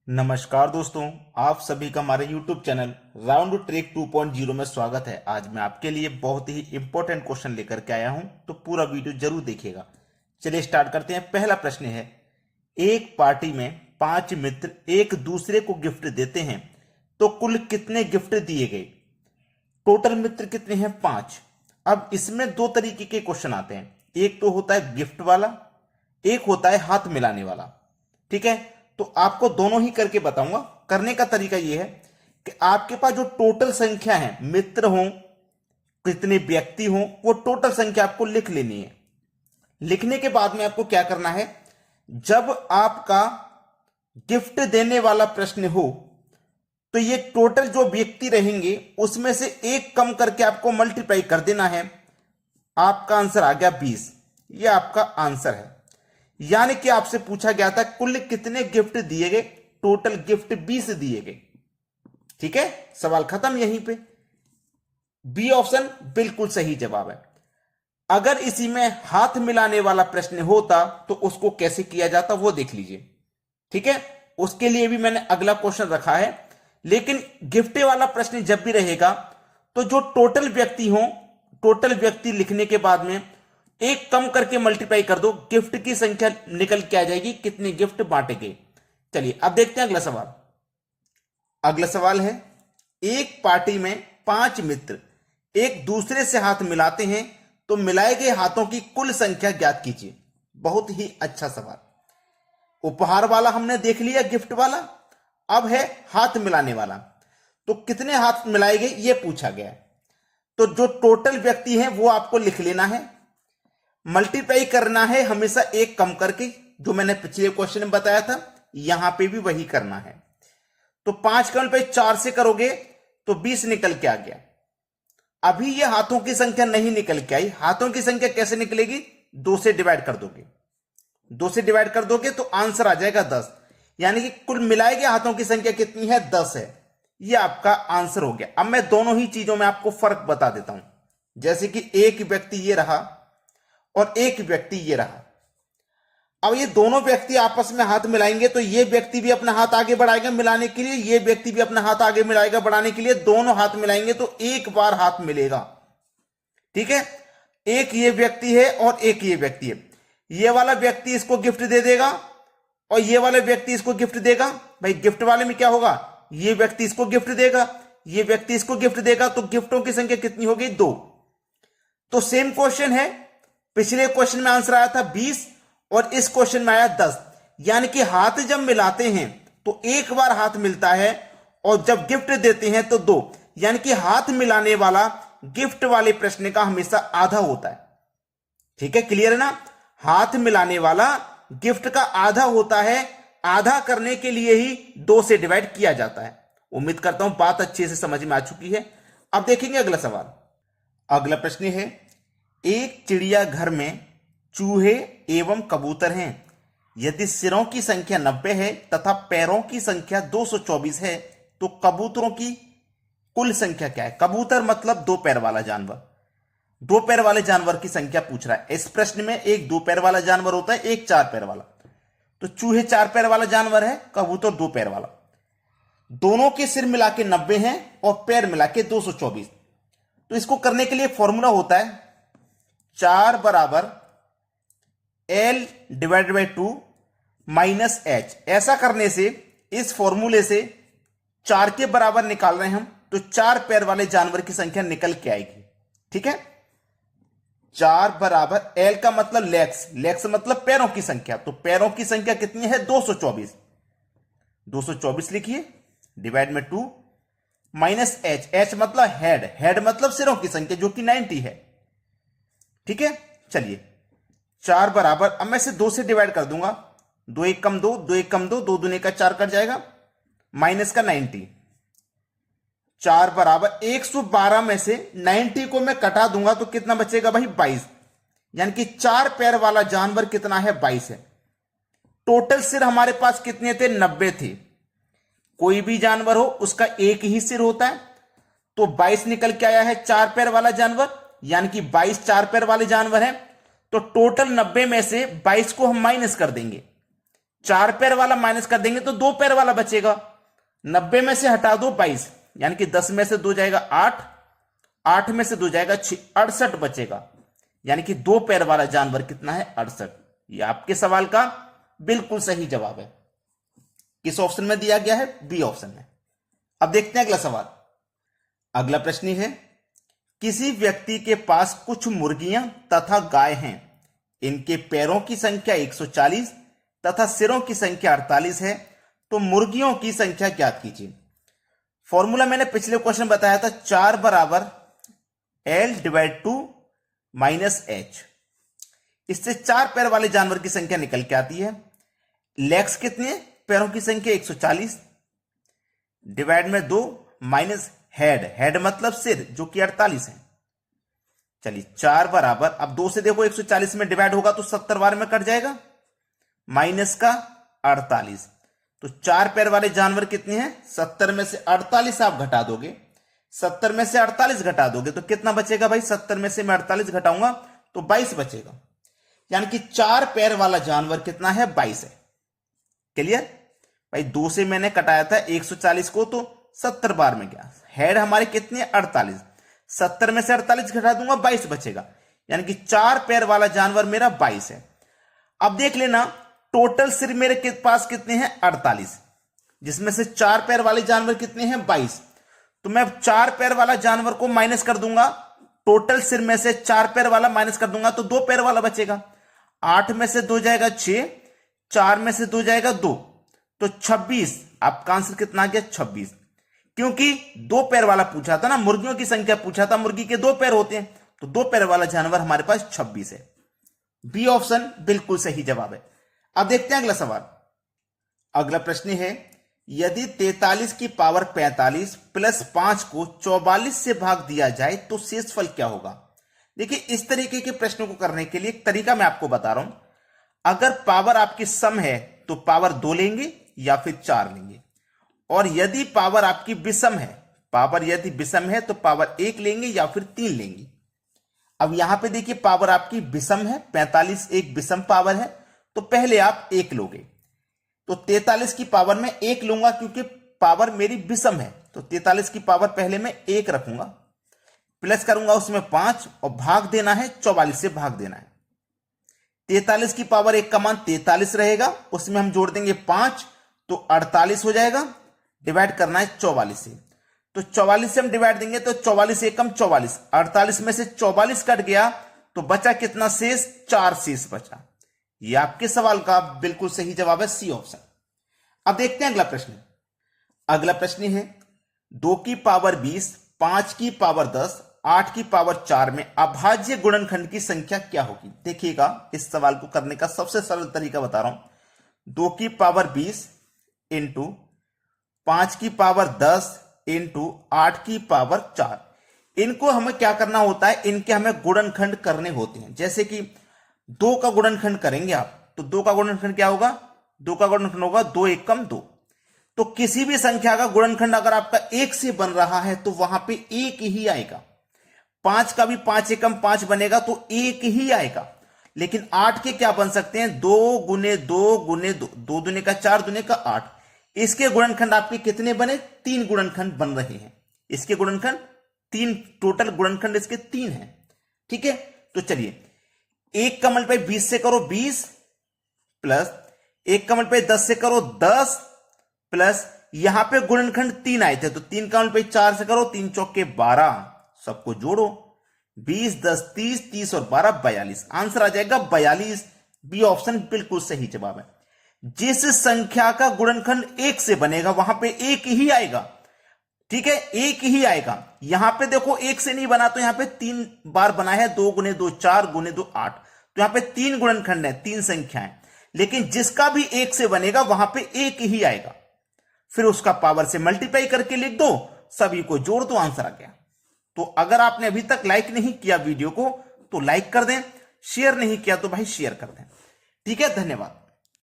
नमस्कार दोस्तों, आप सभी का हमारे YouTube चैनल राउंड ट्रिक 2.0 में स्वागत है। आज मैं आपके लिए बहुत ही इंपॉर्टेंट क्वेश्चन लेकर के आया हूं, तो पूरा वीडियो जरूर देखिएगा। चलिए स्टार्ट करते हैं। पहला प्रश्न है, एक पार्टी में 5 मित्र एक दूसरे को गिफ्ट देते हैं तो कुल कितने गिफ्ट दिए गए? टोटल मित्र कितने हैं? 5। अब इसमें दो तरीके के क्वेश्चन आते हैं, एक तो होता है गिफ्ट वाला, एक होता है हाथ मिलाने वाला। ठीक है, तो आपको दोनों ही करके बताऊंगा। करने का तरीका यह है कि आपके पास जो टोटल संख्या है, मित्र हो कितने व्यक्ति हो, वो टोटल संख्या आपको लिख लेनी है। लिखने के बाद में आपको क्या करना है, जब आपका गिफ्ट देने वाला प्रश्न हो तो ये टोटल जो व्यक्ति रहेंगे उसमें से एक कम करके आपको मल्टीप्लाई कर देना है। आपका आंसर आ गया 20। ये आपका आंसर है। यानी कि आपसे पूछा गया था कुल कितने गिफ्ट दिए गए, टोटल गिफ्ट 20 दिए गए। ठीक है, सवाल खत्म यहीं पे। बी ऑप्शन बिल्कुल सही जवाब है। अगर इसी में हाथ मिलाने वाला प्रश्न होता तो उसको कैसे किया जाता वो देख लीजिए। ठीक है, उसके लिए भी मैंने अगला क्वेश्चन रखा है। लेकिन गिफ्ट वाला प्रश्न जब भी रहेगा तो जो टोटल व्यक्ति हो, टोटल व्यक्ति लिखने के बाद में एक कम करके मल्टीप्लाई कर दो, गिफ्ट की संख्या निकल के आ जाएगी, कितने गिफ्ट बांटे गए। चलिए अब देखते हैं अगला सवाल। अगला सवाल है, एक पार्टी में 5 मित्र एक दूसरे से हाथ मिलाते हैं तो मिलाए गए हाथों की कुल संख्या ज्ञात कीजिए। बहुत ही अच्छा सवाल। उपहार वाला हमने देख लिया, गिफ्ट वाला। अब है हाथ मिलाने वाला, तो कितने हाथ मिलाए गए ये पूछा गया है। तो जो टोटल व्यक्ति हैं वो आपको लिख लेना है, मल्टीप्लाई करना है हमेशा एक कम करके, जो मैंने पिछले क्वेश्चन में बताया था, यहां पे भी वही करना है। तो 5 का मल्टीप्लाई 4 से करोगे तो 20 निकल के आ गया। अभी ये हाथों की संख्या नहीं निकल के आई। हाथों की संख्या कैसे निकलेगी? 2 से डिवाइड कर दोगे, 2 से डिवाइड कर दोगे तो आंसर आ जाएगा 10। यानी कि कुल मिलाए गए हाथों की संख्या कितनी है? 10 है। यह आपका आंसर हो गया। अब मैं दोनों ही चीजों में आपको फर्क बता देता हूं। जैसे कि एक व्यक्ति ये रहा और एक व्यक्ति ये रहा। अब ये दोनों व्यक्ति आपस में हाथ मिलाएंगे तो ये व्यक्ति भी अपना हाथ आगे बढ़ाएगा मिलाने के लिए, ये व्यक्ति भी अपना हाथ आगे मिलाएगा बढ़ाने के लिए। दोनों हाथ मिलाएंगे तो एक बार हाथ मिलेगा। ठीक है, एक ये व्यक्ति है और एक ये व्यक्ति है। ये वाला व्यक्ति इसको गिफ्ट दे देगा और ये वाला व्यक्ति इसको गिफ्ट देगा। भाई गिफ्ट वाले में क्या होगा, ये व्यक्ति इसको गिफ्ट देगा, ये व्यक्ति इसको गिफ्ट देगा, तो गिफ्टों की संख्या कितनी हो गई? 2। तो सेम क्वेश्चन है, पिछले क्वेश्चन में आंसर आया था 20 और इस क्वेश्चन में आया 10। यानी कि हाथ जब मिलाते हैं तो एक बार हाथ मिलता है और जब गिफ्ट देते हैं तो 2। यानी कि हाथ मिलाने वाला गिफ्ट वाले प्रश्न का हमेशा आधा होता है। ठीक है, क्लियर है ना? हाथ मिलाने वाला गिफ्ट का आधा होता है। आधा करने के लिए ही 2 से डिवाइड किया जाता है। उम्मीद करता हूं बात अच्छे से समझ में आ चुकी है। अब देखेंगे अगला सवाल। अगला प्रश्न है, एक चिड़ियाघर में चूहे एवं कबूतर हैं। यदि सिरों की संख्या 90 है तथा पैरों की संख्या 224 है तो कबूतरों की कुल संख्या क्या है? कबूतर मतलब 2 पैर वाला जानवर। 2 पैर वाले जानवर की संख्या पूछ रहा है। इस प्रश्न में एक 2 पैर वाला जानवर होता है, एक 4 पैर वाला। तो चूहे 4 पैर वाला जानवर है, कबूतर 2 पैर वाला। दोनों के सिर मिला के 90 हैं और पैर मिला के 224। तो इसको करने के लिए फॉर्मूला होता है 4 बराबर L divided by 2 minus H। ऐसा करने से, इस फॉर्मूले से 4 के बराबर निकाल रहे हैं हम, तो 4 पैर वाले जानवर की संख्या निकल के आएगी। ठीक है, 4 बराबर L का मतलब लेग्स, लेग्स मतलब पैरों की संख्या। तो पैरों की संख्या कितनी है? 224। 224 लिखिए, डिवाइड में 2 माइनस H। H मतलब हेड, हेड मतलब सिरों की संख्या जो कि 90 है। ठीक है, चलिए 4 बराबर, अब मैं इसे 2 से डिवाइड कर दूंगा। 2 1 कम 2, 2 1 कम 2, 2 दूने का 4 कट जाएगा, माइनस का 90। 4 बराबर 112 में से 90 को मैं कटा दूंगा तो कितना बचेगा भाई? 22। यानी कि 4 पैर वाला जानवर कितना है? 22 है। टोटल सिर हमारे पास कितने थे? 90 थे। कोई भी जानवर हो उसका एक ही सिर होता है, तो 22 निकल के आया है 4 पैर वाला जानवर। यानी कि 22 4 पैर वाले जानवर हैं। तो टोटल 90 में से 22 को हम माइनस कर देंगे। 4 पैर वाला माइनस कर देंगे तो 2 पैर वाला बचेगा। 90 में से हटा दो 22, यानी कि 10 में से 2 जाएगा 8, 8 में से 2 जाएगा 6, 68 बचेगा। यानी कि 2 पैर वाला जानवर कितना है? 68। ये आपके सवाल का बिल्कुल सही जवाब है। किस ऑप्शन में दिया गया है? बी ऑप्शन में। अब देखते हैं अगला सवाल। अगला प्रश्न है, किसी व्यक्ति के पास कुछ मुर्गियां तथा गाय हैं। इनके पैरों की संख्या 140 तथा सिरों की संख्या 48 है, तो मुर्गियों की संख्या ज्ञात कीजिए। फॉर्मूला मैंने पिछले क्वेश्चन बताया था, 4 बराबर L/2 माइनस H। इससे 4 पैर वाले जानवर की संख्या निकल के आती है। लेग्स कितने हैं? पैरों की संख्या 140 डिवाइड में 2 माइनस हेड मतलब सिर, जो कि 48 है। चलिए 4 बराबर, अब 2 से देखो 140 में डिवाइड होगा तो 70 बार में कट जाएगा, माइनस का 48। तो 4 पैर वाले जानवर कितने हैं? 70 में से 48 आप घटा दोगे, 70 में से 48 घटा दोगे तो कितना बचेगा भाई? 70 में से मैं 48 घटाऊंगा तो 22 बचेगा। यानी कि 4 पैर वाला जानवर कितना है? 22 है। क्लियर भाई? 2 से मैंने कटाया था 140 को तो 70 बार में गया। हेड हमारे कितने? 48। 70 में से 48 घटा दूंगा 22 बचेगा। यानी कि 4 पैर वाला जानवर मेरा 22 है। अब देख लेना, टोटल सिर मेरे के पास कितने हैं? 48, जिसमें से 4 पैर वाले जानवर कितने हैं? 22। तो मैं 4 पैर वाला जानवर को माइनस कर दूंगा, टोटल सिर में से 4 पैर वाला माइनस कर दूंगा तो 2 पैर वाला बचेगा। 8 में से 2 जाएगा 6, 4 में से 2 जाएगा 2, तो 26। आपका आंसर कितना आ गया? 26। क्योंकि 2 पैर वाला पूछा था ना, मुर्गियों की संख्या पूछा था, मुर्गी के 2 पैर होते हैं, तो 2 पैर वाला जानवर हमारे पास 26 है। बी ऑप्शन बिल्कुल सही जवाब है। अब देखते हैं अगला सवाल। अगला प्रश्न है, यदि 43 की पावर 45 प्लस 5 को 44 से भाग दिया जाए तो शेषफल क्या होगा? देखिए, इस तरीके के प्रश्नों को करने के लिए एक तरीका मैं आपको बता रहा हूं। अगर पावर आपकी सम है तो पावर 2 लेंगे या फिर 4 लेंगे, और यदि पावर आपकी विषम है, पावर यदि विषम है तो पावर 1 लेंगे या फिर 3 लेंगे। अब यहां पे देखिए, पावर आपकी विषम है, 45 एक विषम पावर है, तो पहले आप 1 लोगे। तो 43 की पावर में 1 लूंगा क्योंकि पावर मेरी विषम है, तो 43 की पावर पहले मैं 1 रखूंगा, प्लस करूंगा उसमें 5 और भाग देना है 44 से भाग देना है। 43 की पावर 1 का मान 43 रहेगा, उसमें हम जोड़ देंगे 5 तो 48 हो जाएगा, डिवाइड करना है 44 से। तो 44 से हम डिवाइड देंगे तो 44 एकम 44, 48 में से 44 कट गया तो बचा कितना शेष? 4 शेष बचा। यह आपके सवाल का बिल्कुल सही जवाब है, सी ऑप्शन। अब देखते हैं अगला प्रश्न। अगला प्रश्न है, 2 की पावर 20, 5 की पावर 10, 8 की पावर 4 में अभाज्य गुणनखंड की संख्या क्या होगी? देखिएगा, इस सवाल को करने का सबसे सरल तरीका बता रहा हूं। 2 की पावर 20 इंटू 5 की पावर 10 इंटू 8 की पावर 4, इनको हमें क्या करना होता है? इनके हमें गुणनखंड करने होते हैं। जैसे कि 2 का गुणनखंड करेंगे आप, तो 2 का गुणनखंड क्या होगा? 2 का गुणनखंड होगा 2 एकम 2। तो किसी भी संख्या का गुणनखंड अगर आपका 1 से बन रहा है तो वहां पे 1 ही आएगा। 5 का भी 5 एकम 5 बनेगा तो 1 ही आएगा। लेकिन 8 के क्या बन सकते हैं? 2 गुने 2 गुने 2, 2 दुने का 4, दुने का 8। इसके गुणनखंड आपके कितने बने? 3 गुणनखंड बन रहे हैं। इसके गुणनखंड 3, टोटल गुणनखंड इसके 3 हैं। ठीक है, तो चलिए, 1 का मल्टीप्लाई 20 से करो 20, प्लस 1 का मल्टीप्लाई 10 से करो 10, प्लस यहां पे गुणनखंड 3 आए थे तो 3 का मल्टीप्लाई 4 से करो, 3 चौके 12, सबको जोड़ो, 20 10 30, 30 और 12 42। आंसर आ जाएगा 42। बी ऑप्शन बिल्कुल सही जवाब है। जिस संख्या का गुणनखंड 1 से बनेगा वहां पे 1 ही आएगा। ठीक है, 1 ही आएगा। यहां पे देखो 1 से नहीं बना तो यहां पे 3 बार बना है, 2 गुने 2 4, गुने 2 8, तो यहां पे 3 गुणनखंड है, 3 संख्याएं। लेकिन जिसका भी 1 से बनेगा वहां पे 1 ही आएगा। फिर उसका पावर से मल्टीप्लाई करके लिख दो, सभी को जोड़ दो, आंसर आ गया। तो अगर आपने अभी तक लाइक नहीं किया वीडियो को तो लाइक कर दें, शेयर नहीं किया तो भाई शेयर कर दें। ठीक है, धन्यवाद।